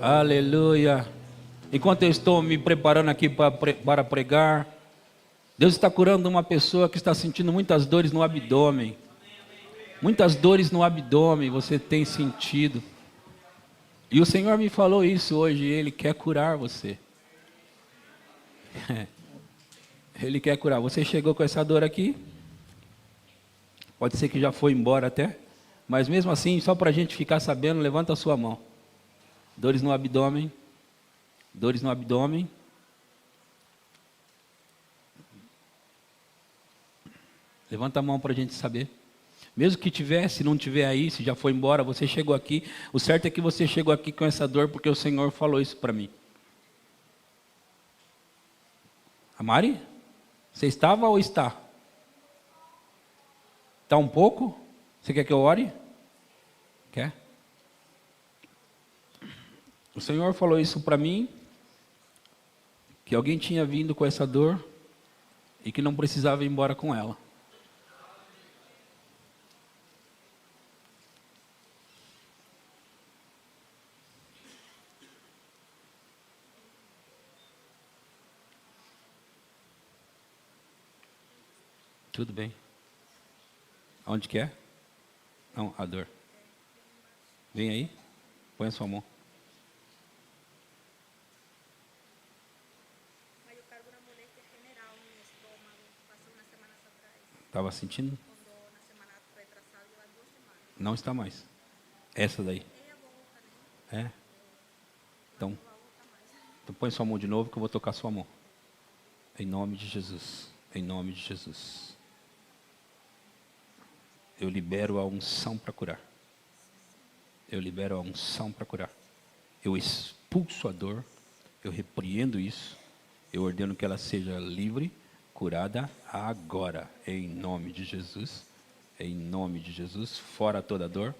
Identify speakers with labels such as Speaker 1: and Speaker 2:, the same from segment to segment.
Speaker 1: Aleluia. Enquanto eu estou me preparando aqui para pregar, Deus está curando uma pessoa que está sentindo muitas dores no abdômen. Muitas dores no abdômen você tem sentido. E o Senhor me falou isso hoje, Ele quer curar você. Ele quer curar. Você chegou com essa dor aqui? Pode ser que já foi embora até. Mas mesmo assim, só para a gente ficar sabendo, levanta a sua mão. Dores no abdômen. Dores no abdômen. Levanta a mão para a gente saber. Mesmo que tiver, se não tiver aí, se já foi embora, você chegou aqui. O certo é que você chegou aqui com essa dor porque o Senhor falou isso para mim. A Mari? Você estava ou está? Está um pouco? Você quer que eu ore? Quer? O Senhor falou isso para mim, que alguém tinha vindo com essa dor e que não precisava ir embora com ela. Tudo bem. Aonde que é? Não, a dor. Vem aí. Põe a sua mão.
Speaker 2: Mas eu cargo na moléstia general no estômago. Passou umas semanas atrás.
Speaker 1: Estava sentindo?
Speaker 2: Quando na semana retrasada, eu lá 2 semanas.
Speaker 1: Não está mais. Essa daí.
Speaker 2: É a boca, né?
Speaker 1: É? Então,
Speaker 2: Não vai voltar mais.
Speaker 1: então põe sua mão de novo que eu vou tocar sua mão. Em nome de Jesus. Em nome de Jesus. Eu libero a unção para curar. Eu libero a unção para curar. Eu expulso a dor. Eu repreendo isso. Eu ordeno que ela seja livre, curada agora. Em nome de Jesus. Em nome de Jesus. Fora toda dor.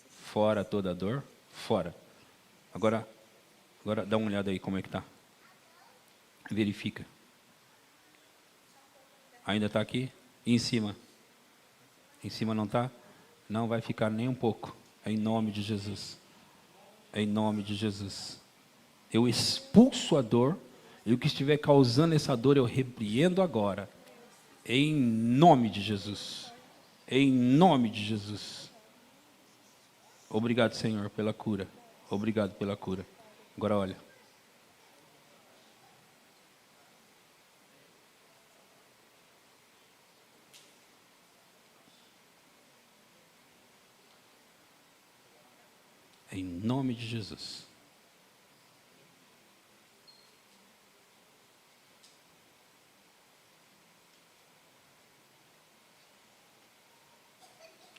Speaker 1: Fora toda dor. Fora. Agora dá uma olhada aí como é que está. Verifica. Ainda está aqui? E em cima? Em cima não está? Não vai ficar nem um pouco. Em nome de Jesus. Em nome de Jesus. Eu expulso a dor. E o que estiver causando essa dor eu repreendo agora. Em nome de Jesus. Em nome de Jesus. Obrigado, Senhor, pela cura. Obrigado pela cura. Agora olha. Em nome de Jesus.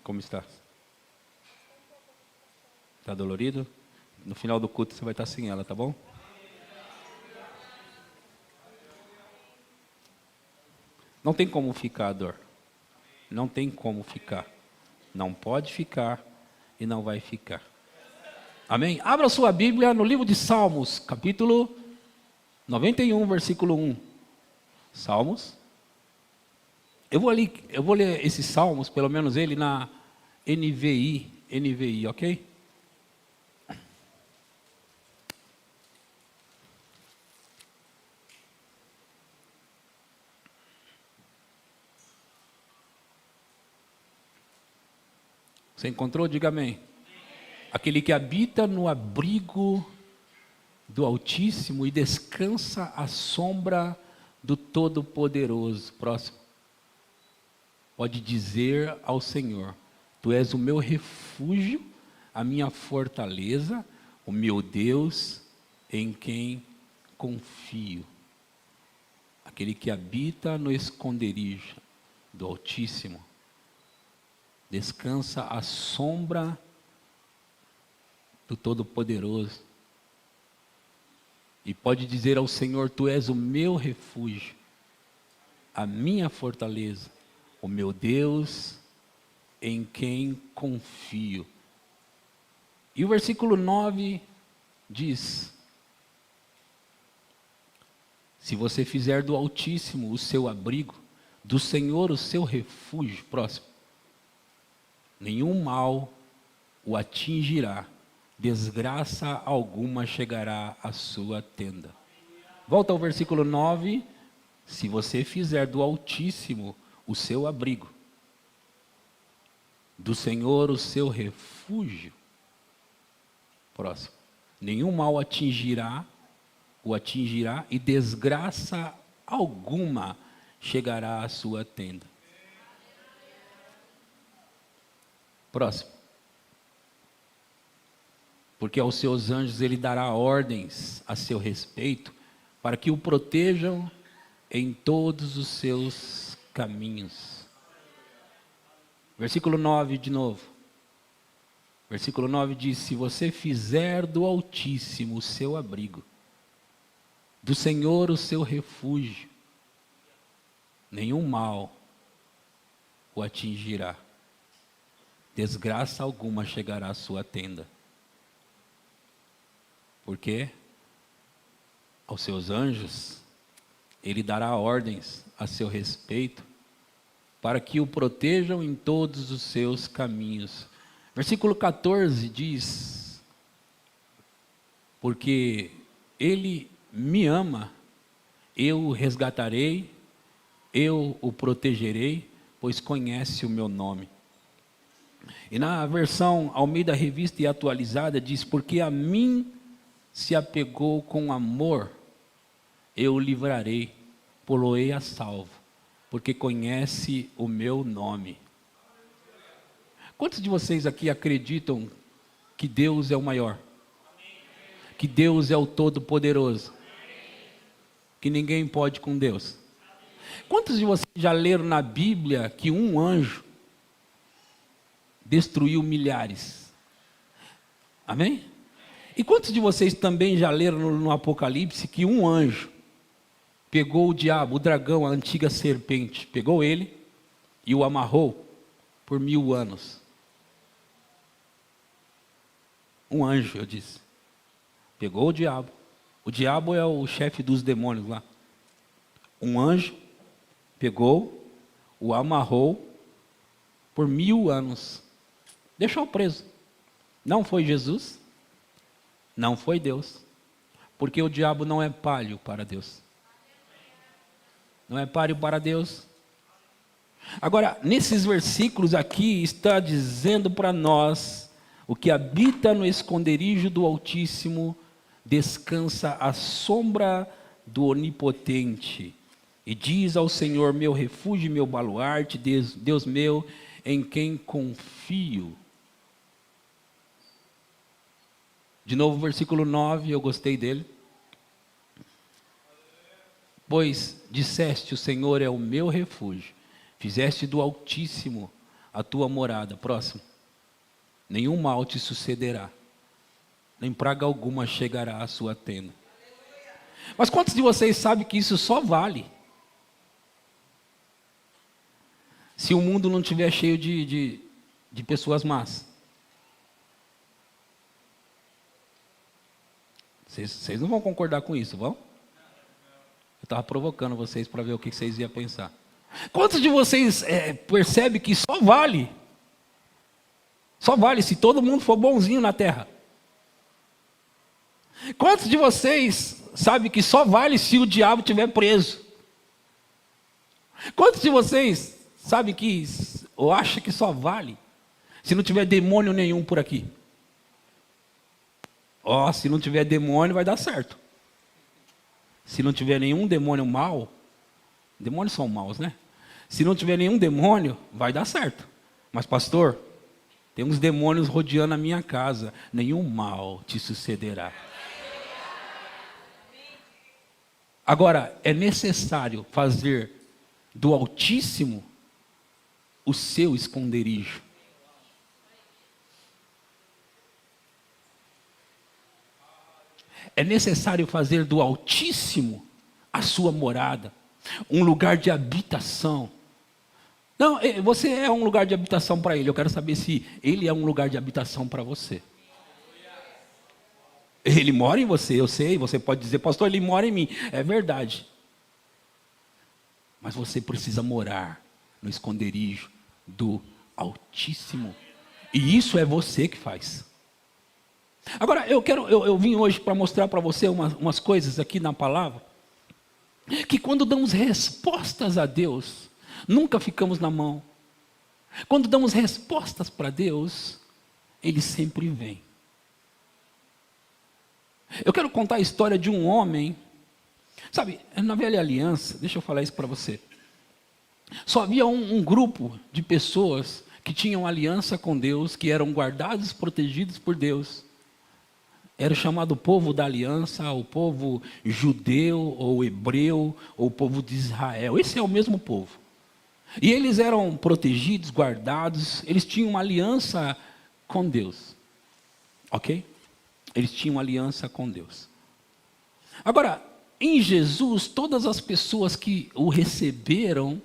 Speaker 1: Como está? Está dolorido? No final do culto você vai estar sem ela, tá bom? Não tem como ficar a dor. Não tem como ficar. Não pode ficar e não vai ficar. Amém? Abra sua Bíblia no livro de Salmos, capítulo 91, versículo 1. Salmos. Eu vou ler esses Salmos, pelo menos ele na NVI, ok? Você encontrou? Diga amém. Aquele que habita no abrigo do Altíssimo e descansa à sombra do Todo-Poderoso. Próximo. Pode dizer ao Senhor: Tu és o meu refúgio, a minha fortaleza, o meu Deus em quem confio. Aquele que habita no esconderijo do Altíssimo, descansa à sombra do Todo-Poderoso. E pode dizer ao Senhor: Tu és o meu refúgio, a minha fortaleza, o meu Deus em quem confio. E o versículo 9 diz: Se você fizer do Altíssimo o seu abrigo, do Senhor o seu refúgio, próximo, nenhum mal o atingirá, desgraça alguma chegará à sua tenda. Volta ao versículo 9. Se você fizer do Altíssimo o seu abrigo, do Senhor o seu refúgio. Próximo. Nenhum mal o atingirá e desgraça alguma chegará à sua tenda. Próximo. Porque aos seus anjos ele dará ordens a seu respeito, para que o protejam em todos os seus caminhos. Versículo 9 de novo. Versículo 9 diz: se você fizer do Altíssimo o seu abrigo, do Senhor o seu refúgio, nenhum mal o atingirá, desgraça alguma chegará à sua tenda. Porque aos seus anjos ele dará ordens a seu respeito, para que o protejam em todos os seus caminhos. Versículo 14 diz: porque ele me ama, eu o resgatarei, eu o protegerei, pois conhece o meu nome. E na versão Almeida Revista e Atualizada diz: porque a mim se apegou com amor, eu o livrarei, pô-lo-ei a salvo, porque conhece o meu nome. Quantos de vocês aqui acreditam que Deus é o maior? Que Deus é o Todo-Poderoso? Que ninguém pode com Deus? Quantos de vocês já leram na Bíblia que um anjo destruiu milhares? Amém? E quantos de vocês também já leram no Apocalipse que um anjo pegou o diabo, o dragão, a antiga serpente, pegou ele e o amarrou por 1000 anos? Um anjo, eu disse. Pegou o diabo. O diabo é o chefe dos demônios lá. Um anjo pegou, o amarrou por 1000 anos. Deixou preso. Não foi Jesus, não foi Deus. Porque o diabo não é palho para Deus. Não é palho para Deus. Agora, nesses versículos aqui, está dizendo para nós: o que habita no esconderijo do Altíssimo descansa à sombra do Onipotente. E diz ao Senhor: meu refúgio e meu baluarte, Deus meu, em quem confio. De novo, versículo 9, eu gostei dele. Pois disseste: o Senhor é o meu refúgio, fizeste do Altíssimo a tua morada. Próximo. Nenhum mal te sucederá, nem praga alguma chegará à sua tenda. Mas quantos de vocês sabem que isso só vale se o mundo não estiver cheio de pessoas más? Vocês não vão concordar com isso, vão? Eu estava provocando vocês para ver o que vocês iam pensar. Quantos de vocês percebem que só vale se todo mundo for bonzinho na terra? Quantos de vocês sabem que só vale se o diabo estiver preso? Quantos de vocês sabem que, ou acham que só vale se não tiver demônio nenhum por aqui? Se não tiver demônio vai dar certo. Se não tiver nenhum demônio mau, demônios são maus, né? Se não tiver nenhum demônio, vai dar certo. Mas pastor, tem uns demônios rodeando a minha casa, nenhum mal te sucederá. Agora, é necessário fazer do Altíssimo o seu esconderijo. É necessário fazer do Altíssimo a sua morada, um lugar de habitação. Não, você é um lugar de habitação para Ele. Eu quero saber se Ele é um lugar de habitação para você. Ele mora em você, eu sei. Você pode dizer: pastor, Ele mora em mim. É verdade. Mas você precisa morar no esconderijo do Altíssimo. E isso é você que faz. Agora, eu vim hoje para mostrar para você umas coisas aqui na palavra, que quando damos respostas a Deus, nunca ficamos na mão. Quando damos respostas para Deus, Ele sempre vem. Eu quero contar a história de um homem, sabe, na velha aliança, deixa eu falar isso para você. Só havia um grupo de pessoas que tinham aliança com Deus, que eram guardados, protegidos por Deus. Era chamado povo da aliança, o povo judeu, ou hebreu, ou o povo de Israel. Esse é o mesmo povo. E eles eram protegidos, guardados, eles tinham uma aliança com Deus. Ok? Eles tinham uma aliança com Deus. Agora, em Jesus, todas as pessoas que o receberam,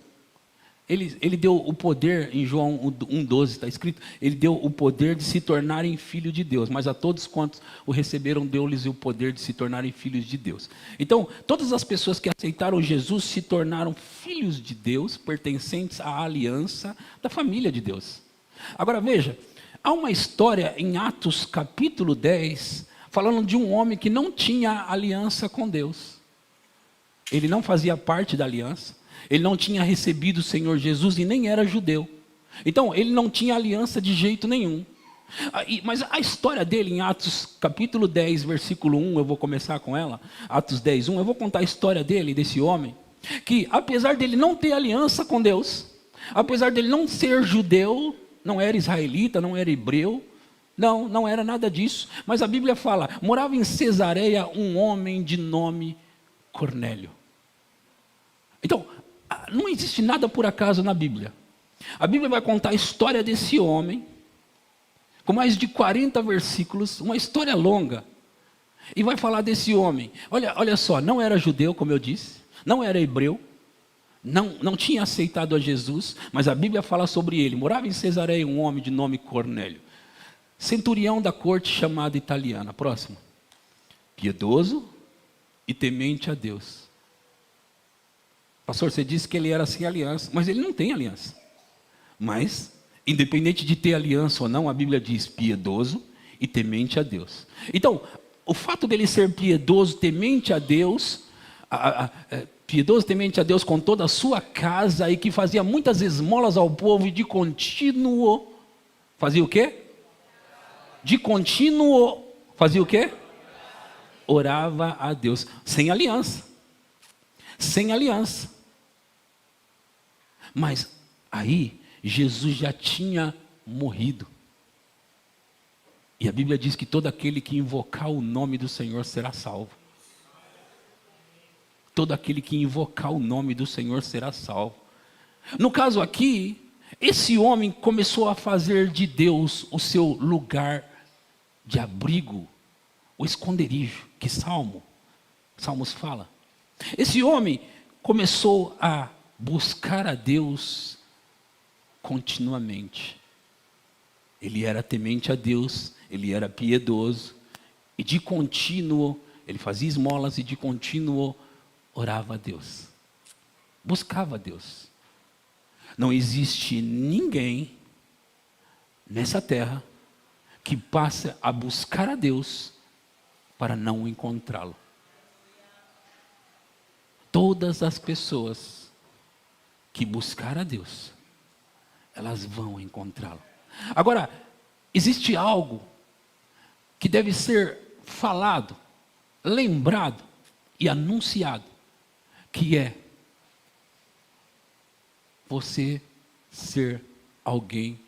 Speaker 1: ele deu o poder, em João 1,12 está escrito, ele deu o poder de se tornarem filhos de Deus, mas a todos quantos o receberam, deu-lhes o poder de se tornarem filhos de Deus. Então, todas as pessoas que aceitaram Jesus se tornaram filhos de Deus, pertencentes à aliança da família de Deus. Agora veja, há uma história em Atos capítulo 10, falando de um homem que não tinha aliança com Deus. Ele não fazia parte da aliança. Ele não tinha recebido o Senhor Jesus e nem era judeu. Então, ele não tinha aliança de jeito nenhum. Mas a história dele em Atos capítulo 10, versículo 1, eu vou começar com ela. Atos 10, 1, eu vou contar a história dele, desse homem, que apesar dele não ter aliança com Deus, apesar dele não ser judeu, não era israelita, não era hebreu, não era nada disso. Mas a Bíblia fala, morava em Cesareia um homem de nome Cornélio. Então, não existe nada por acaso na Bíblia. A Bíblia vai contar a história desse homem, com mais de 40 versículos, uma história longa. E vai falar desse homem. Olha só, não era judeu, como eu disse, não era hebreu, não tinha aceitado a Jesus, mas a Bíblia fala sobre ele. Morava em Cesareia um homem de nome Cornélio, centurião da corte chamada italiana. Próximo. Piedoso e temente a Deus. Pastor, você disse que ele era sem aliança, mas ele não tem aliança. Mas, independente de ter aliança ou não, a Bíblia diz piedoso e temente a Deus. Então, o fato dele ser piedoso, temente a Deus, piedoso, temente a Deus com toda a sua casa e que fazia muitas esmolas ao povo e de contínuo, fazia o quê? De contínuo, fazia o quê? Orava a Deus, sem aliança. Sem aliança. Mas aí Jesus já tinha morrido. E a Bíblia diz que todo aquele que invocar o nome do Senhor será salvo. Todo aquele que invocar o nome do Senhor será salvo. No caso aqui, esse homem começou a fazer de Deus o seu lugar de abrigo, o esconderijo, que Salmos fala. Esse homem começou a buscar a Deus continuamente. Ele era temente a Deus, ele era piedoso, e de contínuo, ele fazia esmolas e de contínuo orava a Deus. Buscava a Deus. Não existe ninguém nessa terra que passe a buscar a Deus para não encontrá-lo. Todas as pessoas que buscar a Deus, elas vão encontrá-lo. Agora, existe algo que deve ser falado, lembrado e anunciado, que é você ser alguém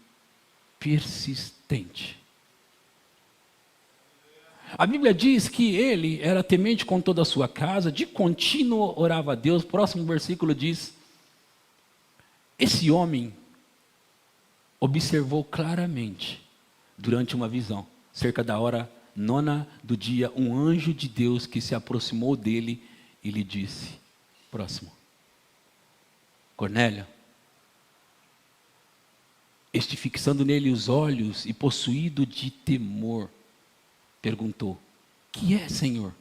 Speaker 1: persistente. A Bíblia diz que ele era temente com toda a sua casa, de contínuo orava a Deus. Próximo versículo diz, esse homem observou claramente, durante uma visão, cerca da hora 9 do dia, um anjo de Deus que se aproximou dele e lhe disse, próximo, Cornélio, este fixando nele os olhos e possuído de temor, perguntou, que é, Senhor?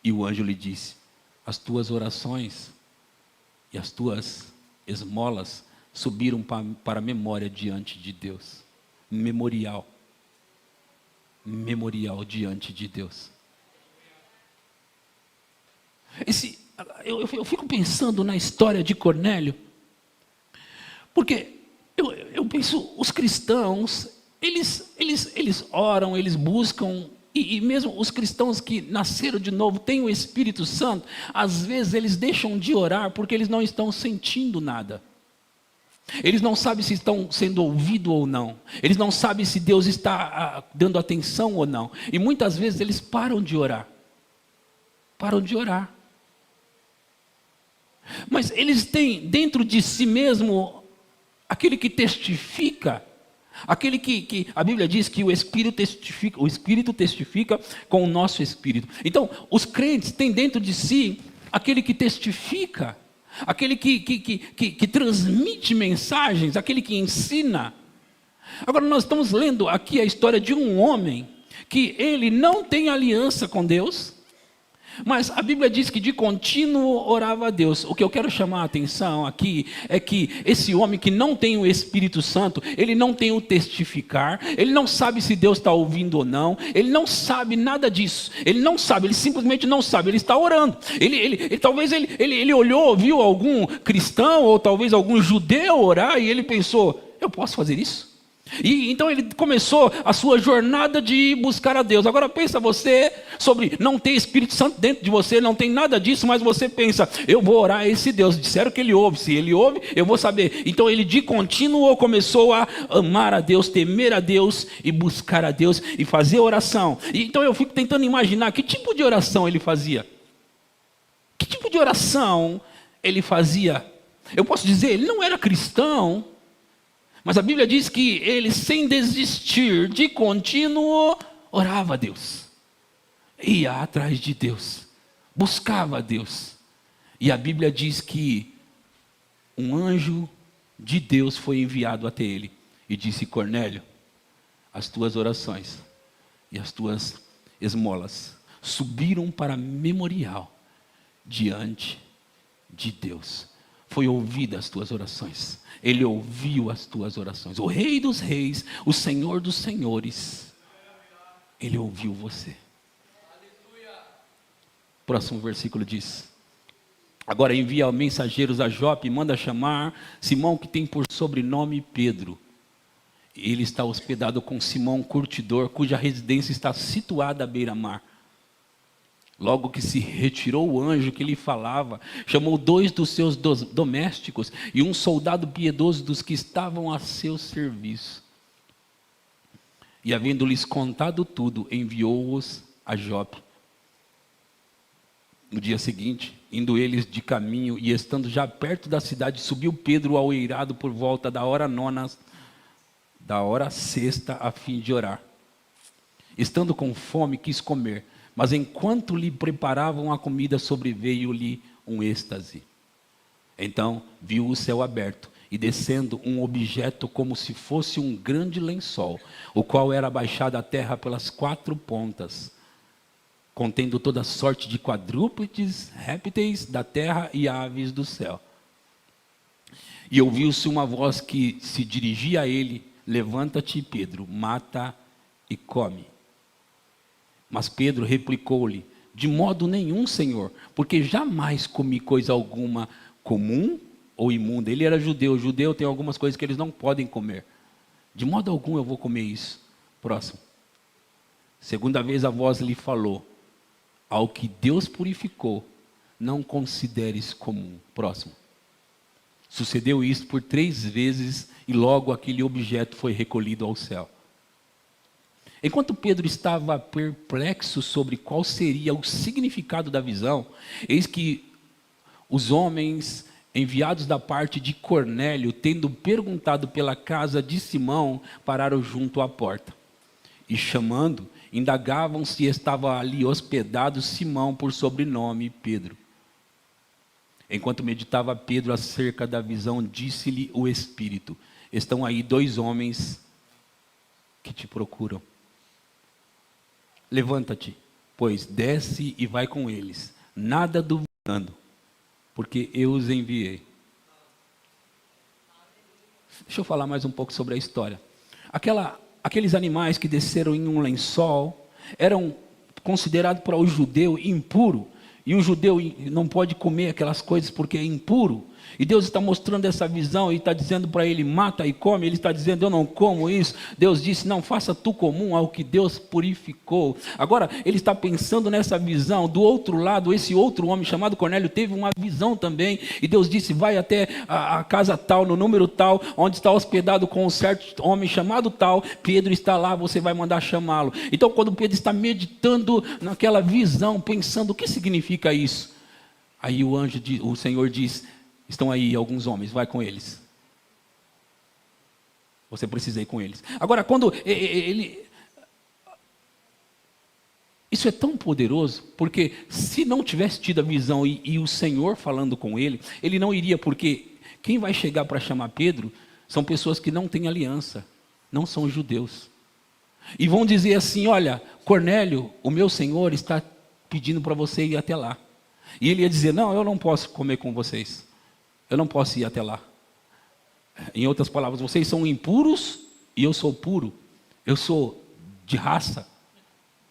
Speaker 1: E o anjo lhe disse, as tuas orações e as tuas esmolas subiram para a memória diante de Deus. Memorial. memorial diante de Deus. Eu fico pensando na história de Cornélio, porque eu penso, os cristãos, eles oram, eles buscam, e mesmo os cristãos que nasceram de novo, têm o Espírito Santo, às vezes eles deixam de orar porque eles não estão sentindo nada. Eles não sabem se estão sendo ouvidos ou não. Eles não sabem se Deus está dando atenção ou não. E muitas vezes eles param de orar. Param de orar. Mas eles têm dentro de si mesmo aquele que testifica, aquele que a Bíblia diz que o Espírito testifica com o nosso espírito. Então, os crentes têm dentro de si aquele que testifica, aquele que transmite mensagens, aquele que ensina. Agora nós estamos lendo aqui a história de um homem que ele não tem aliança com Deus, mas a Bíblia diz que de contínuo orava a Deus. O que eu quero chamar a atenção aqui é que esse homem que não tem o Espírito Santo, ele não tem o testificar, ele não sabe se Deus está ouvindo ou não, ele não sabe nada disso, ele não sabe, ele simplesmente não sabe, ele está orando. Talvez ele olhou, viu algum cristão ou talvez algum judeu orar e ele pensou, eu posso fazer isso? E então ele começou a sua jornada de buscar a Deus. Agora pensa você sobre não ter Espírito Santo dentro de você, não tem nada disso, mas você pensa, eu vou orar a esse Deus. Disseram que ele ouve, se ele ouve, eu vou saber. Então ele de contínuo começou a amar a Deus, temer a Deus e buscar a Deus e fazer oração. E então eu fico tentando imaginar que tipo de oração ele fazia. Que tipo de oração ele fazia? Eu posso dizer, ele não era cristão, mas a Bíblia diz que ele, sem desistir, de contínuo, orava a Deus. Ia atrás de Deus. Buscava a Deus. E a Bíblia diz que um anjo de Deus foi enviado até ele. E disse, Cornélio, as tuas orações e as tuas esmolas subiram para memorial diante de Deus. Foi ouvida as tuas orações. Ele ouviu as tuas orações. O Rei dos Reis, o Senhor dos Senhores, Ele ouviu você. Próximo versículo diz, agora envia mensageiros a Jope e manda chamar Simão, que tem por sobrenome Pedro. Ele está hospedado com Simão, curtidor, cuja residência está situada à beira-mar. Logo que se retirou o anjo que lhe falava, chamou 2 dos seus domésticos e um soldado piedoso dos que estavam a seu serviço. E havendo-lhes contado tudo, enviou-os a Jope. No dia seguinte, indo eles de caminho e estando já perto da cidade, subiu Pedro ao eirado por volta da hora 9, da hora 6, a fim de orar. Estando com fome, quis comer. Mas enquanto lhe preparavam a comida, sobreveio-lhe um êxtase. Então viu o céu aberto e descendo um objeto como se fosse um grande lençol, o qual era baixado à terra pelas 4 pontas, contendo toda sorte de quadrúpedes, répteis da terra e aves do céu. E ouviu-se uma voz que se dirigia a ele, levanta-te, Pedro, mata e come. Mas Pedro replicou-lhe, de modo nenhum, Senhor, porque jamais comi coisa alguma comum ou imunda. Ele era judeu, judeu tem algumas coisas que eles não podem comer. De modo algum eu vou comer isso. Próximo. Segunda vez a voz lhe falou, ao que Deus purificou, não consideres comum. Próximo. Sucedeu isso por 3 vezes e logo aquele objeto foi recolhido ao céu. Enquanto Pedro estava perplexo sobre qual seria o significado da visão, eis que os homens enviados da parte de Cornélio, tendo perguntado pela casa de Simão, pararam junto à porta. E chamando, indagavam se estava ali hospedado Simão por sobrenome Pedro. Enquanto meditava Pedro acerca da visão, disse-lhe o Espírito, estão aí 2 homens que te procuram. Levanta-te, pois desce e vai com eles, nada duvidando, porque eu os enviei. Deixa eu falar mais um pouco sobre a história. aqueles animais que desceram em um lençol eram considerados para o judeu impuro. E o judeu não pode comer aquelas coisas porque é impuro. E Deus está mostrando essa visão e está dizendo para ele, mata e come. Ele está dizendo, eu não como isso. Deus disse, não, faça tu comum ao que Deus purificou. Agora, ele está pensando nessa visão. Do outro lado, esse outro homem chamado Cornélio teve uma visão também. E Deus disse, vai até a casa tal, no número tal, onde está hospedado com um certo homem chamado tal. Pedro está lá, você vai mandar chamá-lo. Então, quando Pedro está meditando naquela visão, pensando, o que significa isso? Aí o Senhor diz, estão aí alguns homens, vai com eles. Você precisa ir com eles. Agora, quando isso é tão poderoso, porque se não tivesse tido a visão e o Senhor falando com ele, ele não iria, porque quem vai chegar para chamar Pedro são pessoas que não têm aliança, não são judeus. E vão dizer assim, olha, Cornélio, o meu Senhor está pedindo para você ir até lá. E ele ia dizer, não, eu não posso comer com vocês. Eu não posso ir até lá. Em outras palavras, vocês são impuros e eu sou puro. Eu sou de raça.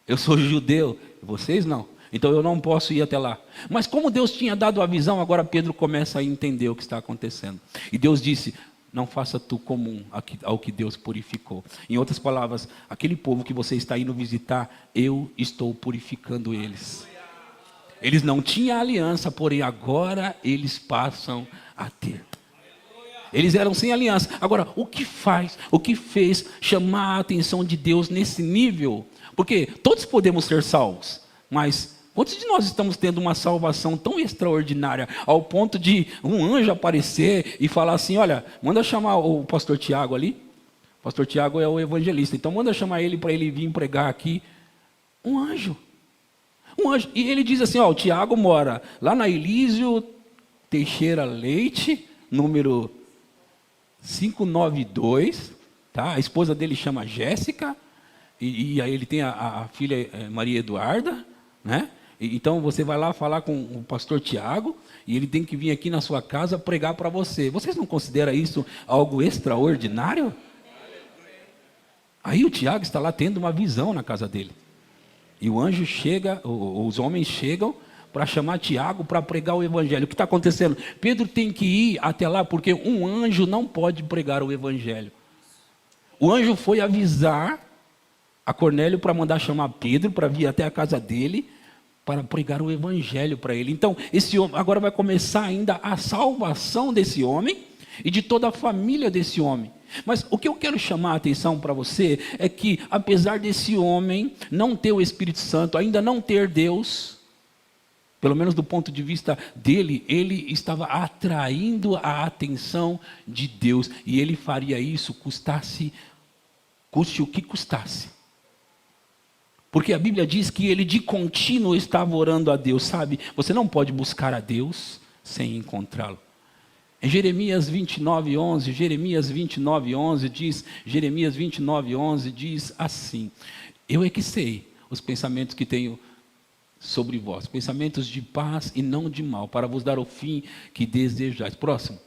Speaker 1: Eu sou judeu. Vocês não. Então eu não posso ir até lá. Mas como Deus tinha dado a visão, agora Pedro começa a entender o que está acontecendo. E Deus disse, não faça tu comum ao que Deus purificou. Em outras palavras, aquele povo que você está indo visitar, eu estou purificando eles. Eles não tinham aliança, porém agora eles passam a ter. Eles eram sem aliança. Agora, o que fez chamar a atenção de Deus nesse nível? Porque todos podemos ser salvos, mas quantos de nós estamos tendo uma salvação tão extraordinária, ao ponto de um anjo aparecer e falar assim, olha, manda chamar o pastor Tiago ali. O pastor Tiago é o evangelista, então manda chamar ele para ele vir pregar aqui. Um anjo. E ele diz assim, o Tiago mora lá na Elísio Teixeira Leite, número 592, tá? A esposa dele chama Jéssica, e aí ele tem a filha Maria Eduarda, né? Então você vai lá falar com o pastor Tiago, e ele tem que vir aqui na sua casa pregar para você. Vocês não consideram isso algo extraordinário? Aí o Tiago está lá tendo uma visão na casa dele. E o anjo chega, os homens chegam para chamar Tiago para pregar o evangelho. O que está acontecendo? Pedro tem que ir até lá, porque um anjo não pode pregar o evangelho. O anjo foi avisar a Cornélio para mandar chamar Pedro, para vir até a casa dele, para pregar o evangelho para ele. Então, esse homem, agora vai começar ainda a salvação desse homem e de toda a família desse homem. Mas o que eu quero chamar a atenção para você é que, apesar desse homem não ter o Espírito Santo, ainda não ter Deus, pelo menos do ponto de vista dele, ele estava atraindo a atenção de Deus. E ele faria isso custe o que custasse. Porque a Bíblia diz que ele de contínuo estava orando a Deus, sabe? Você não pode buscar a Deus sem encontrá-lo. Em Jeremias 29:11 diz assim, eu é que sei os pensamentos que tenho sobre vós, pensamentos de paz e não de mal, para vos dar o fim que desejais. Próximo.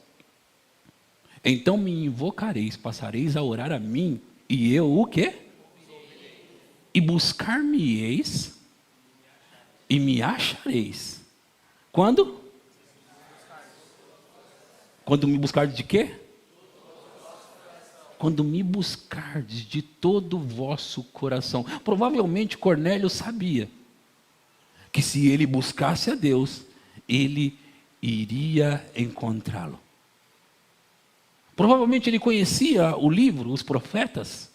Speaker 1: Então me invocareis, passareis a orar a mim, e eu o quê? E buscar-me-eis, e me achareis. Quando? Quando me buscardes de quê? Quando me buscardes de todo o vosso coração. Provavelmente Cornélio sabia que se ele buscasse a Deus, ele iria encontrá-lo. Provavelmente ele conhecia o livro, os profetas.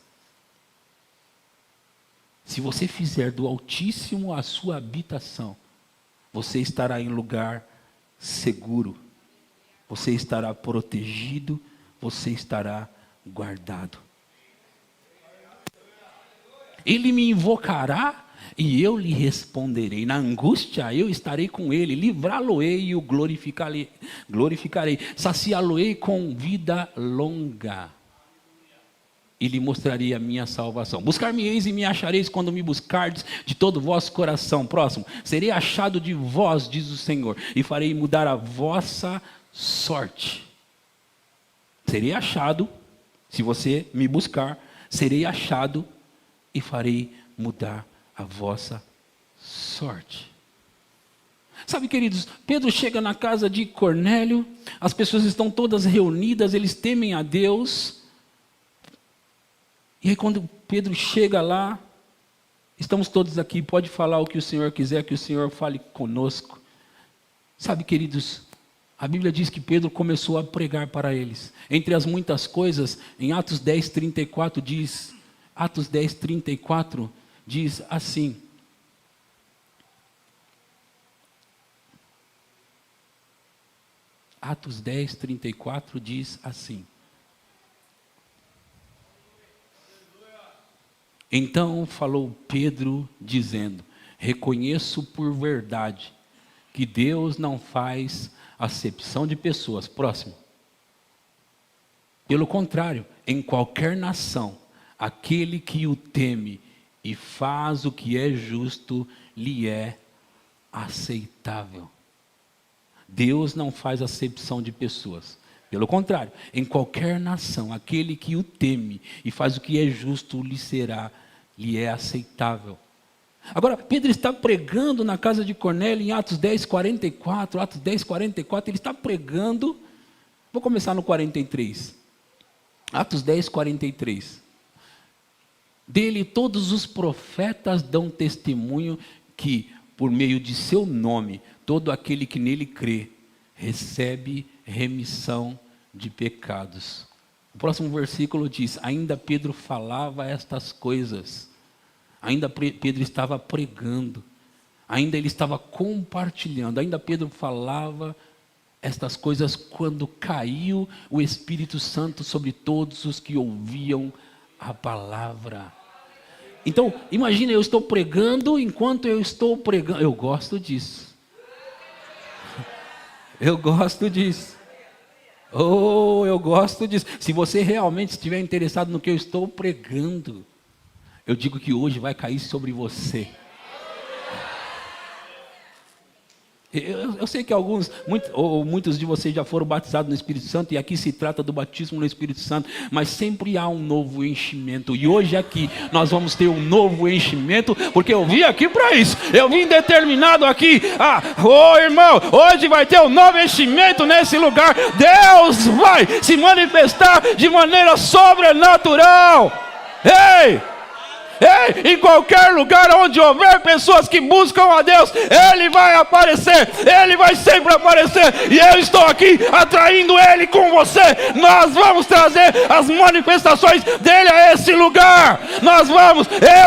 Speaker 1: Se você fizer do Altíssimo a sua habitação, você estará em lugar seguro. Você estará protegido, você estará guardado. Ele me invocará e eu lhe responderei. Na angústia eu estarei com ele, livrá-lo-ei e o glorificarei. Saciá-lo-ei com vida longa. E lhe mostrarei a minha salvação. Buscar-me-eis e me achareis quando me buscardes de todo o vosso coração. Próximo. Serei achado de vós, diz o Senhor, e farei mudar a vossa sorte. Serei achado, se você me buscar, serei achado e farei mudar a vossa sorte. Sabe, queridos, Pedro chega na casa de Cornélio, as pessoas estão todas reunidas, eles temem a Deus. E aí quando Pedro chega lá, estamos todos aqui, pode falar o que o Senhor quiser, que o Senhor fale conosco. Sabe, queridos, a Bíblia diz que Pedro começou a pregar para eles. Entre as muitas coisas, em Atos 10:34 diz, Atos 10:34 diz assim: Atos 10:34 diz assim: Então falou Pedro, dizendo: reconheço por verdade que Deus não faz acepção de pessoas. Próximo. Pelo contrário, em qualquer nação, aquele que o teme e faz o que é justo, lhe é aceitável. Deus não faz acepção de pessoas. Pelo contrário, em qualquer nação, aquele que o teme e faz o que é justo, lhe é aceitável. Agora, Pedro está pregando na casa de Cornélio em Atos 10:44, ele está pregando, vou começar no 43, Atos 10:43, dele todos os profetas dão testemunho que, por meio de seu nome, todo aquele que nele crê, recebe remissão de pecados. O próximo versículo diz: ainda Pedro falava estas coisas, ainda Pedro estava pregando, ainda ele estava compartilhando, ainda Pedro falava estas coisas quando caiu o Espírito Santo sobre todos os que ouviam a palavra. Então, imagina, eu estou pregando enquanto eu estou pregando. Eu gosto disso. Eu gosto disso. Oh, eu gosto disso. Se você realmente estiver interessado no que eu estou pregando, eu digo que hoje vai cair sobre você. Eu sei que muitos de vocês já foram batizados no Espírito Santo, e aqui se trata do batismo no Espírito Santo, mas sempre há um novo enchimento, e hoje aqui nós vamos ter um novo enchimento, porque eu vim aqui para isso, eu vim determinado aqui, irmão, hoje vai ter um novo enchimento nesse lugar, Deus vai se manifestar de maneira sobrenatural. Ei! Em qualquer lugar onde houver pessoas que buscam a Deus, Ele vai aparecer, Ele vai sempre aparecer, e eu estou aqui atraindo Ele com você. Nós vamos trazer as manifestações dEle a esse lugar,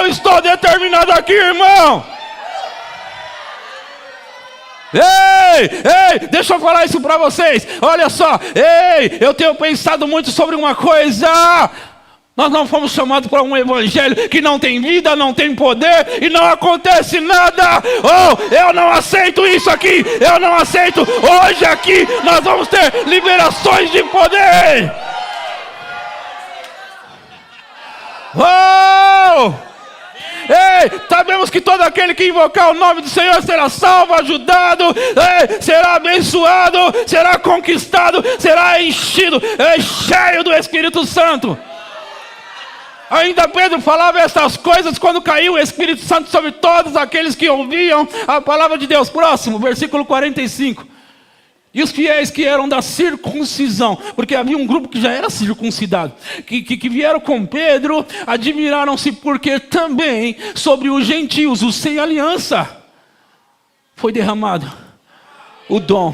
Speaker 1: eu estou determinado aqui, irmão. Ei, deixa eu falar isso para vocês, olha só, eu tenho pensado muito sobre uma coisa. Nós não fomos chamados para um evangelho que não tem vida, não tem poder e não acontece nada. Eu não aceito isso aqui, eu não aceito. Hoje aqui nós vamos ter liberações de poder. Sabemos que todo aquele que invocar o nome do Senhor será salvo, ajudado, será abençoado, será conquistado, será enchido, cheio do Espírito Santo. Ainda Pedro falava essas coisas quando caiu o Espírito Santo sobre todos aqueles que ouviam a palavra de Deus. Próximo, versículo 45. E os fiéis que eram da circuncisão, porque havia um grupo que já era circuncidado, que vieram com Pedro, admiraram-se porque também sobre os gentios, os sem aliança, foi derramado o dom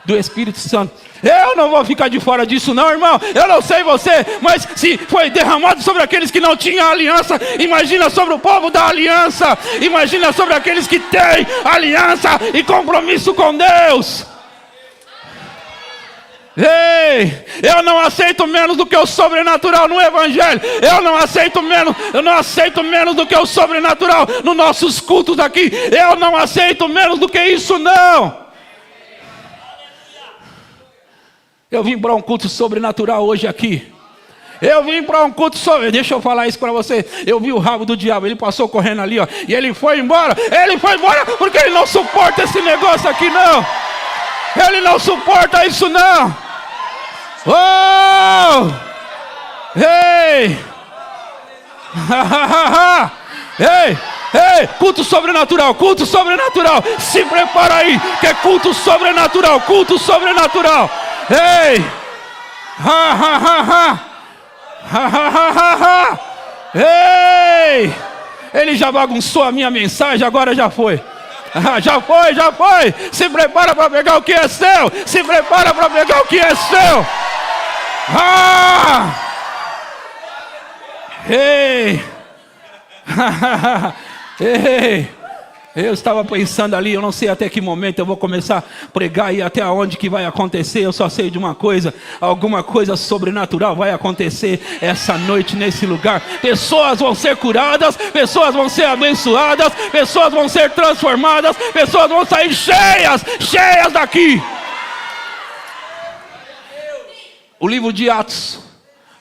Speaker 1: do Espírito Santo. Eu não vou ficar de fora disso não, irmão. Eu não sei você, mas se foi derramado sobre aqueles que não tinham aliança, imagina sobre o povo da aliança. Imagina sobre aqueles que têm aliança e compromisso com Deus. Eu não aceito menos do que o sobrenatural no evangelho. Eu não aceito menos do que o sobrenatural nos nossos cultos aqui. Eu não aceito menos do que isso não. Eu vim para um culto sobrenatural hoje aqui. Eu vim para um culto sobrenatural. Deixa eu falar isso para você. Eu vi o rabo do diabo. Ele passou correndo ali, e ele foi embora. Ele foi embora porque ele não suporta esse negócio aqui, não. Ele não suporta isso, não. Ei, ei, culto sobrenatural, culto sobrenatural. Se prepara aí, que é culto sobrenatural, culto sobrenatural. Ei, ha, ha, ha, ha. Ha, ha, ha, ha, ha. Ei, ele já bagunçou a minha mensagem, agora já foi. Já foi, já foi. Se prepara para pegar o que é seu. Se prepara para pegar o que é seu. Ei. Ei. Eu estava pensando ali, eu não sei até que momento eu vou começar a pregar e até onde que vai acontecer. Eu só sei de uma coisa, alguma coisa sobrenatural vai acontecer essa noite nesse lugar. Pessoas vão ser curadas, pessoas vão ser abençoadas, pessoas vão ser transformadas, pessoas vão sair cheias daqui. O livro de Atos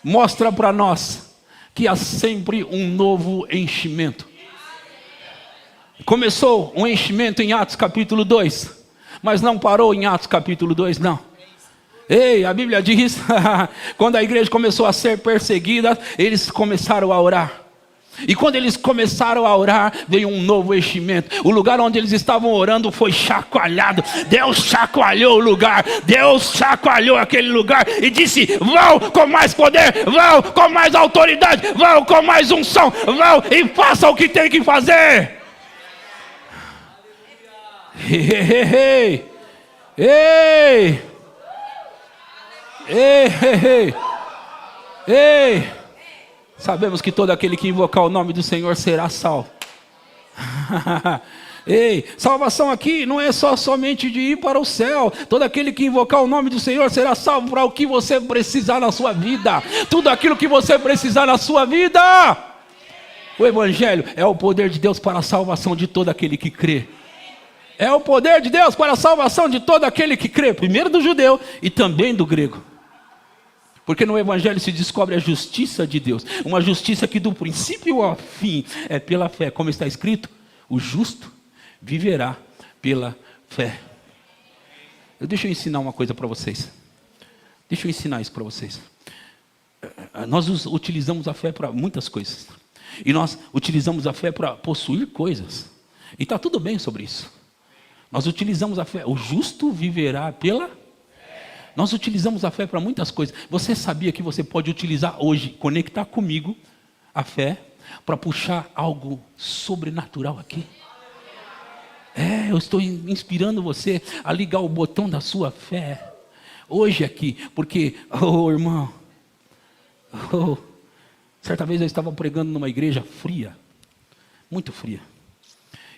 Speaker 1: mostra para nós que há sempre um novo enchimento. Começou um enchimento em Atos capítulo 2, mas não parou em Atos capítulo 2, não. Ei, a Bíblia diz, quando a igreja começou a ser perseguida, eles começaram a orar. E quando eles começaram a orar, veio um novo enchimento. O lugar onde eles estavam orando foi chacoalhado. Deus chacoalhou o lugar. Deus chacoalhou aquele lugar e disse: vão com mais poder, vão com mais autoridade, vão com mais unção, vão e façam o que tem que fazer. Ei, ei, ei, ei. Sabemos que todo aquele que invocar o nome do Senhor será salvo. Ei, salvação aqui não é somente de ir para o céu. Todo aquele que invocar o nome do Senhor será salvo para o que você precisar na sua vida. Tudo aquilo que você precisar na sua vida. O Evangelho é o poder de Deus para a salvação de todo aquele que crê. É o poder de Deus para a salvação de todo aquele que crê, primeiro do judeu e também do grego. Porque no Evangelho se descobre a justiça de Deus, uma justiça que do princípio ao fim é pela fé, como está escrito: o justo viverá pela fé. Deixa eu ensinar uma coisa para vocês. Deixa eu ensinar isso para vocês. Nós utilizamos a fé para muitas coisas. E nós utilizamos a fé para possuir coisas. E está tudo bem sobre isso. Nós utilizamos a fé, o justo viverá pela fé. Nós utilizamos a fé para muitas coisas. Você sabia que você pode utilizar hoje, conectar comigo a fé, para puxar algo sobrenatural aqui? Eu estou inspirando você a ligar o botão da sua fé hoje aqui, porque, irmão, certa vez eu estava pregando numa igreja fria, muito fria.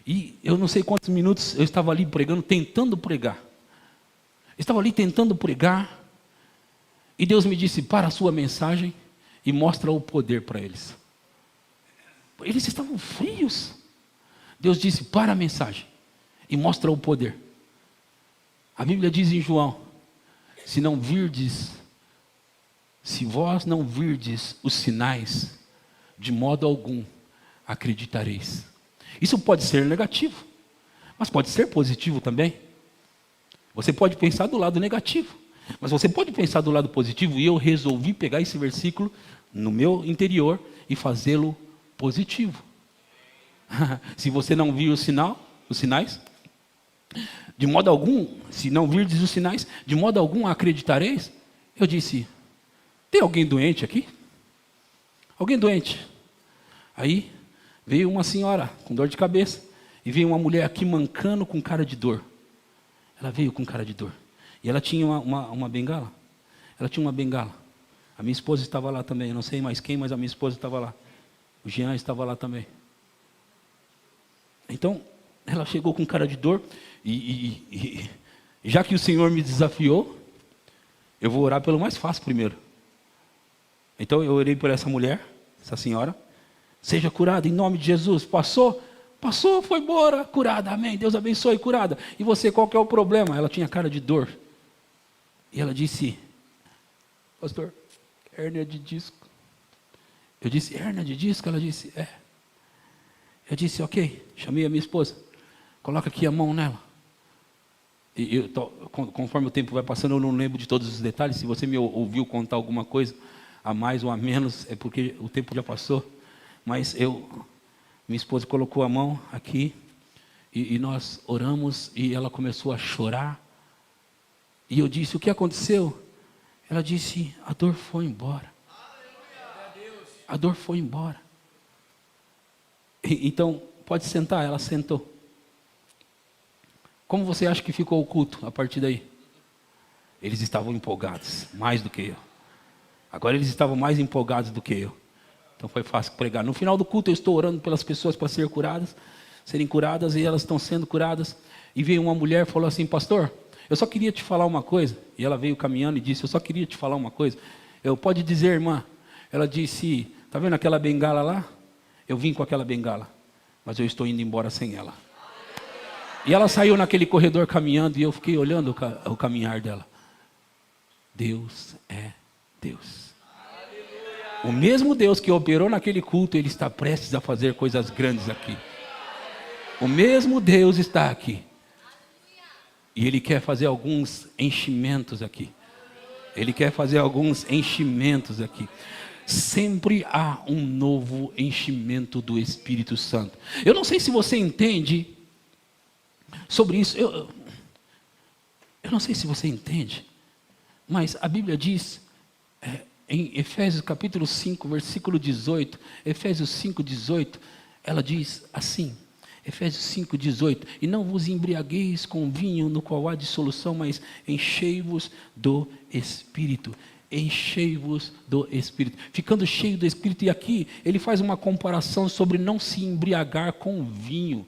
Speaker 1: E eu não sei quantos minutos eu estava ali pregando, tentando pregar. Estava ali tentando pregar. E Deus me disse: para a sua mensagem e mostra o poder para eles. Eles estavam frios. Deus disse: para a mensagem e mostra o poder. A Bíblia diz em João: se vós não virdes os sinais, de modo algum acreditareis. Isso pode ser negativo, mas pode ser positivo também. Você pode pensar do lado negativo, mas você pode pensar do lado positivo. E eu resolvi pegar esse versículo no meu interior e fazê-lo positivo. Se você não viu os sinais, de modo algum, se não virdes os sinais, de modo algum acreditareis. Eu disse: tem alguém doente aqui? Alguém doente? Aí veio uma senhora com dor de cabeça e veio uma mulher aqui mancando com cara de dor. Ela veio com cara de dor. E ela tinha uma bengala. Ela tinha uma bengala. A minha esposa estava lá também. Eu não sei mais quem, mas a minha esposa estava lá. O Jean estava lá também. Então, ela chegou com cara de dor. E já que o Senhor me desafiou, eu vou orar pelo mais fácil primeiro. Então eu orei por essa mulher, essa senhora. Seja curada em nome de Jesus. Passou, foi embora, curada, amém. Deus abençoe, curada. E você, qual que é o problema? Ela tinha cara de dor. E ela disse: pastor, hérnia de disco. Eu disse: hérnia de disco? Ela disse: é. Eu disse: ok. Chamei a minha esposa. Coloca aqui a mão nela. E conforme o tempo vai passando, eu não lembro de todos os detalhes. Se você me ouviu contar alguma coisa a mais ou a menos, é porque o tempo já passou. Mas minha esposa colocou a mão aqui, e nós oramos, e ela começou a chorar. E eu disse, o que aconteceu? Ela disse, a dor foi embora. A dor foi embora. Então, pode sentar. Ela sentou. Como você acha que ficou o culto a partir daí? Eles estavam empolgados, mais do que eu. Agora eles estavam mais empolgados do que eu. Então foi fácil pregar. No final do culto eu estou orando pelas pessoas para serem curadas, e elas estão sendo curadas. E veio uma mulher e falou assim, pastor, eu só queria te falar uma coisa. E ela veio caminhando e disse, eu só queria te falar uma coisa. Eu, pode dizer, irmã. Ela disse, está vendo aquela bengala lá? Eu vim com aquela bengala, mas eu estou indo embora sem ela. E ela saiu naquele corredor caminhando, e eu fiquei olhando o caminhar dela. Deus é Deus. O mesmo Deus que operou naquele culto, Ele está prestes a fazer coisas grandes aqui. O mesmo Deus está aqui. E Ele quer fazer alguns enchimentos aqui. Ele quer fazer alguns enchimentos aqui. Sempre há um novo enchimento do Espírito Santo. Eu não sei se você entende sobre isso. Eu não sei se você entende. Mas a Bíblia diz, em Efésios capítulo 5, versículo 18, Efésios 5, 18, ela diz assim, Efésios 5, 18, e não vos embriagueis com vinho no qual há dissolução, mas enchei-vos do Espírito. Enchei-vos do Espírito. Ficando cheio do Espírito, e aqui ele faz uma comparação sobre não se embriagar com vinho.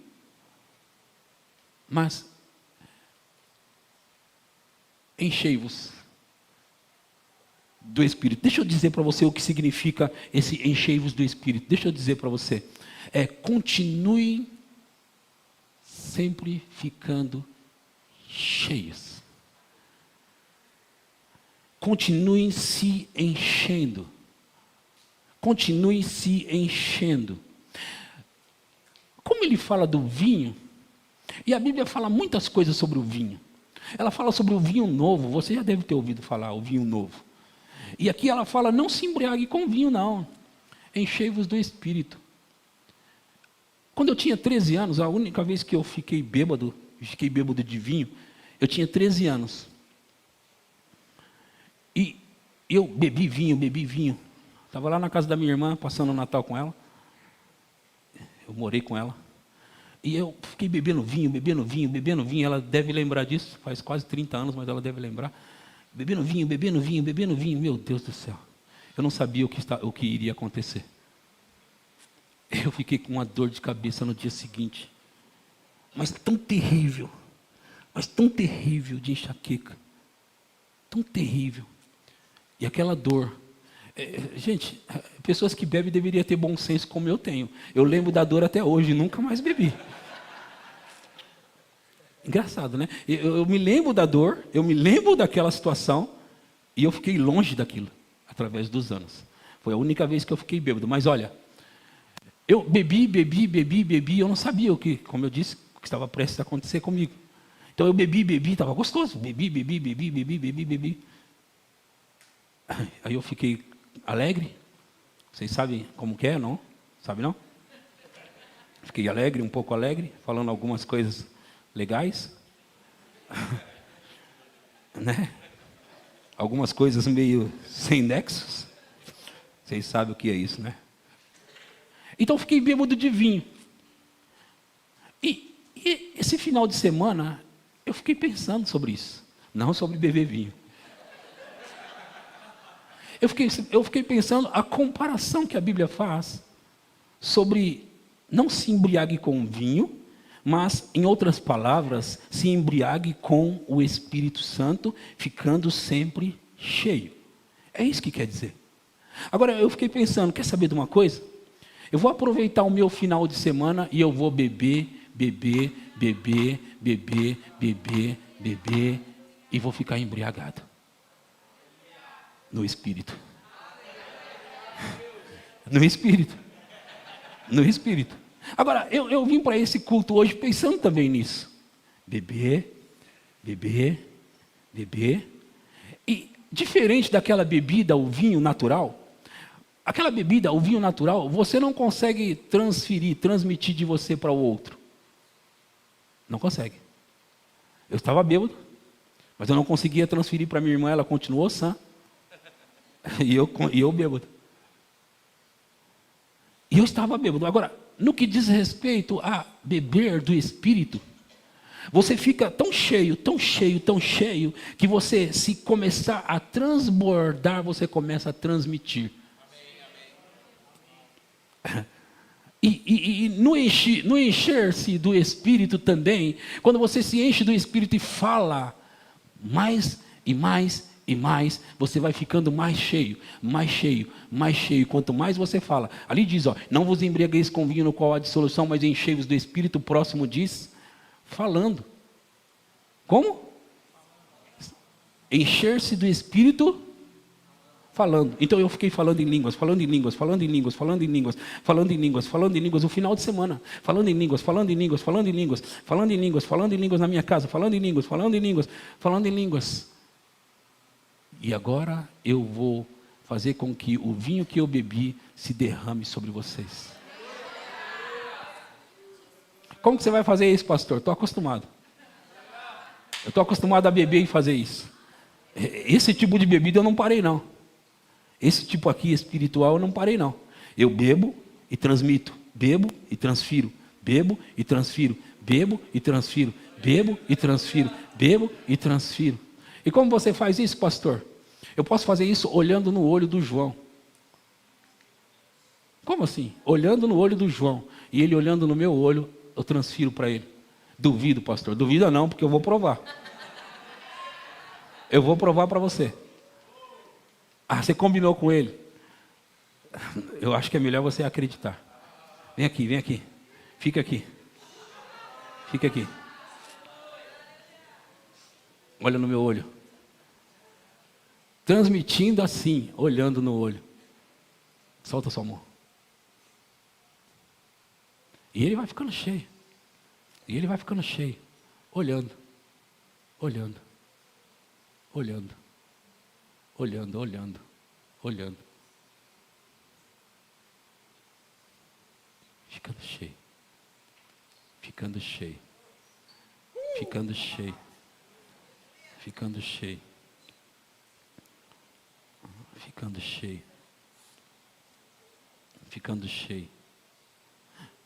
Speaker 1: Mas, enchei-vos do Espírito. Deixa eu dizer para você o que significa esse enchei-vos do Espírito. Deixa eu dizer para você. Continue sempre ficando cheios. Continuem se enchendo. Continue se enchendo. Como ele fala do vinho, e a Bíblia fala muitas coisas sobre o vinho. Ela fala sobre o vinho novo, você já deve ter ouvido falar, o vinho novo. E aqui ela fala, não se embriague com vinho não, enchei-vos do Espírito. Quando eu tinha 13 anos, a única vez que eu fiquei bêbado de vinho, eu tinha 13 anos. E eu bebi vinho. Estava lá na casa da minha irmã, passando o Natal com ela. Eu morei com ela. E eu fiquei bebendo vinho. Ela deve lembrar disso, faz quase 30 anos, mas ela deve lembrar. Bebendo vinho. Meu Deus do céu. Eu não sabia o que iria acontecer. Eu fiquei com uma dor de cabeça no dia seguinte. Mas tão terrível de enxaqueca. Tão terrível. E aquela dor. Gente, pessoas que bebem deveriam ter bom senso como eu tenho. Eu lembro da dor até hoje, nunca mais bebi. Engraçado, né? Eu me lembro da dor, eu me lembro daquela situação, e eu fiquei longe daquilo, através dos anos. Foi a única vez que eu fiquei bêbado. Mas olha, eu bebi, eu não sabia como eu disse, o que estava prestes a acontecer comigo. Então eu bebi, estava gostoso. Bebi. Aí eu fiquei alegre. Vocês sabem como que é, não? Sabe não? Fiquei alegre, um pouco alegre, falando algumas coisas legais. Né? Algumas coisas meio sem nexos. Vocês sabem o que é isso, né? Então fiquei bêbado de vinho. E esse final de semana, eu fiquei pensando sobre isso. Não sobre beber vinho. Eu fiquei pensando a comparação que a Bíblia faz sobre não se embriague com vinho, mas, em outras palavras, se embriague com o Espírito Santo, ficando sempre cheio. É isso que quer dizer. Agora, eu fiquei pensando, quer saber de uma coisa? Eu vou aproveitar o meu final de semana e eu vou beber, e vou ficar embriagado. No Espírito. No Espírito. Agora, eu vim para esse culto hoje pensando também nisso. Beber. E diferente daquela bebida, o vinho natural, Aquela bebida, o vinho natural, você não consegue transmitir de você para o outro. Não consegue. Eu estava bêbado, mas eu não conseguia transferir para minha irmã, ela continuou sã. E eu bêbado. E eu estava bêbado. Agora, no que diz respeito a beber do Espírito, você fica tão cheio, tão cheio, tão cheio, que você, se começar a transbordar, você começa a transmitir. E no encher-se do Espírito também, quando você se enche do Espírito e fala mais e mais e mais, você vai ficando mais cheio, mais cheio, mais cheio. Quanto mais você fala, ali diz, ó, não vos embriagueis com vinho no qual há dissolução, mas enchei-vos do Espírito. O próximo diz, falando. Como? Encher-se do Espírito falando. Então eu fiquei falando em línguas, falando em línguas, falando em línguas, falando em línguas, falando em línguas, falando em línguas, o final de semana, falando em línguas, falando em línguas, falando em línguas, falando em línguas, falando em línguas na minha casa, falando em línguas, falando em línguas, falando em línguas. E agora eu vou fazer com que o vinho que eu bebi se derrame sobre vocês. Como que você vai fazer isso, pastor? Estou acostumado. Eu estou acostumado a beber e fazer isso. Esse tipo de bebida eu não parei, não. Esse tipo aqui espiritual eu não parei, não. Eu bebo e transmito, bebo e transfiro, bebo e transfiro, bebo e transfiro, bebo e transfiro, bebo e transfiro. E como você faz isso, pastor? Eu posso fazer isso olhando no olho do João. Como assim? Olhando no olho do João. E ele olhando no meu olho, eu transfiro para ele. Duvido, pastor. Duvida não, porque eu vou provar. Eu vou provar para você. Ah, você combinou com ele? Eu acho que é melhor você acreditar. Vem aqui, vem aqui. Fica aqui. Fica aqui. Olha no meu olho. Transmitindo assim, olhando no olho. Solta sua mão. E ele vai ficando cheio. E ele vai ficando cheio. Olhando. Olhando. Olhando. Olhando, olhando, olhando. Ficando cheio. Ficando cheio. Ficando cheio. Ficando cheio. Ficando cheio. Ficando cheio.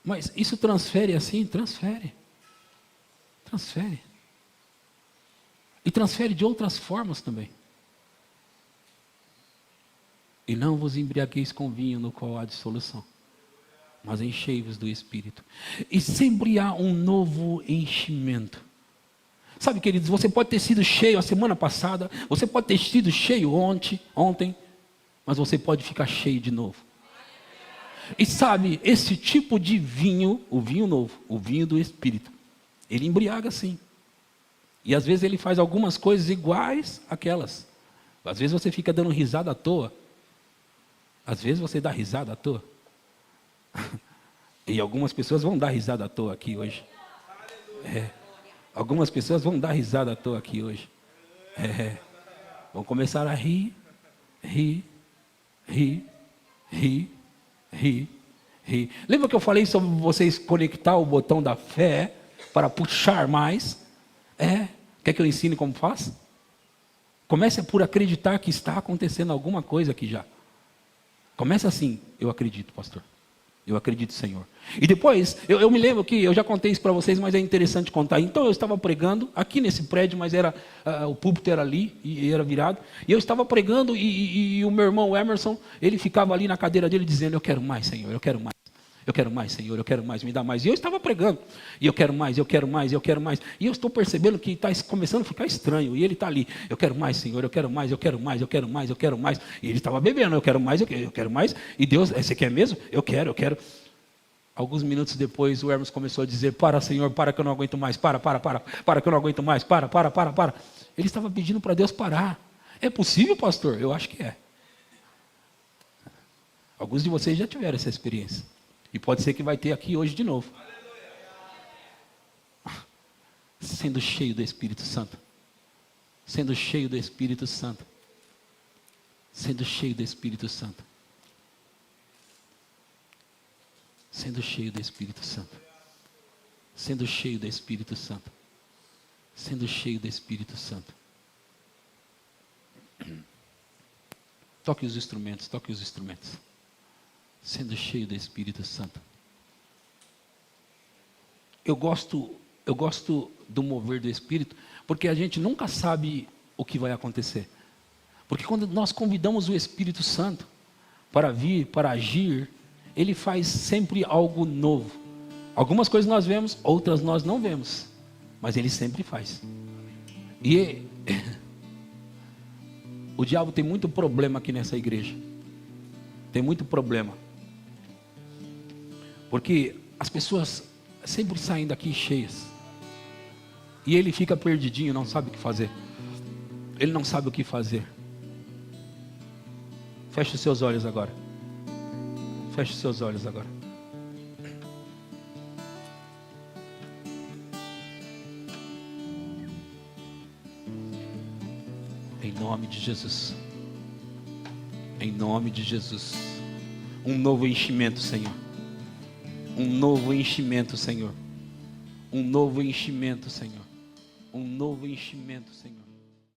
Speaker 1: Mas isso transfere assim? Transfere. Transfere. E transfere de outras formas também. E não vos embriagueis com vinho no qual há dissolução, mas enchei-vos do Espírito. E sempre há um novo enchimento. Sabe, queridos, você pode ter sido cheio a semana passada, você pode ter sido cheio ontem, mas você pode ficar cheio de novo. E sabe, esse tipo de vinho, o vinho novo, o vinho do Espírito, ele embriaga sim. E às vezes ele faz algumas coisas iguais àquelas. Às vezes você fica dando risada à toa. Às vezes você dá risada à toa. E algumas pessoas vão dar risada à toa aqui hoje. Algumas pessoas vão dar risada à toa aqui hoje. Vão começar a rir, rir, rir, rir, rir, rir. Lembra que eu falei sobre vocês conectar o botão da fé para puxar mais? Quer que eu ensine como faz? Comece por acreditar que está acontecendo alguma coisa aqui já. Comece assim, eu acredito, pastor. Eu acredito, Senhor. E depois, eu me lembro que eu já contei isso para vocês, mas é interessante contar. Então eu estava pregando aqui nesse prédio, mas o púlpito era ali e era virado. E eu estava pregando e o meu irmão Emerson, ele ficava ali na cadeira dele dizendo: eu quero mais, Senhor, eu quero mais. Eu quero mais, Senhor, eu quero mais, me dá mais. E eu estava pregando, e eu quero mais, eu quero mais, eu quero mais. E eu estou percebendo que está começando a ficar estranho. E ele está ali: eu quero mais, Senhor, eu quero mais, eu quero mais, eu quero mais, eu quero mais. E ele estava bebendo: eu quero mais, eu quero mais. E Deus: você quer mesmo? Eu quero, eu quero. Alguns minutos depois, o Hermes começou a dizer: para, Senhor, para que eu não aguento mais, para que eu não aguento mais, para. Ele estava pedindo para Deus parar. É possível, pastor? Eu acho que é. Alguns de vocês já tiveram essa experiência. E pode ser que vai ter aqui hoje de novo. Sendo cheio do Espírito Santo. Sendo cheio do Espírito Santo. Sendo cheio do Espírito Santo. Sendo cheio do Espírito Santo. Sendo cheio do Espírito Santo. Sendo cheio do Espírito Santo. Toque os instrumentos, toque os instrumentos. Sendo cheio do Espírito Santo. Eu gosto do mover do Espírito, porque a gente nunca sabe o que vai acontecer. Porque quando nós convidamos o Espírito Santo para vir, para agir, ele faz sempre algo novo. Algumas coisas nós vemos, outras nós não vemos, mas ele sempre faz. E o diabo tem muito problema aqui nessa igreja. Tem muito problema. Porque as pessoas sempre saem daqui cheias. E ele fica perdidinho, não sabe o que fazer. Ele não sabe o que fazer. Feche os seus olhos agora. Feche os seus olhos agora. Em nome de Jesus. Em nome de Jesus. Um novo enchimento, Senhor. Um novo enchimento, Senhor. Um novo enchimento, Senhor. Um novo enchimento, Senhor.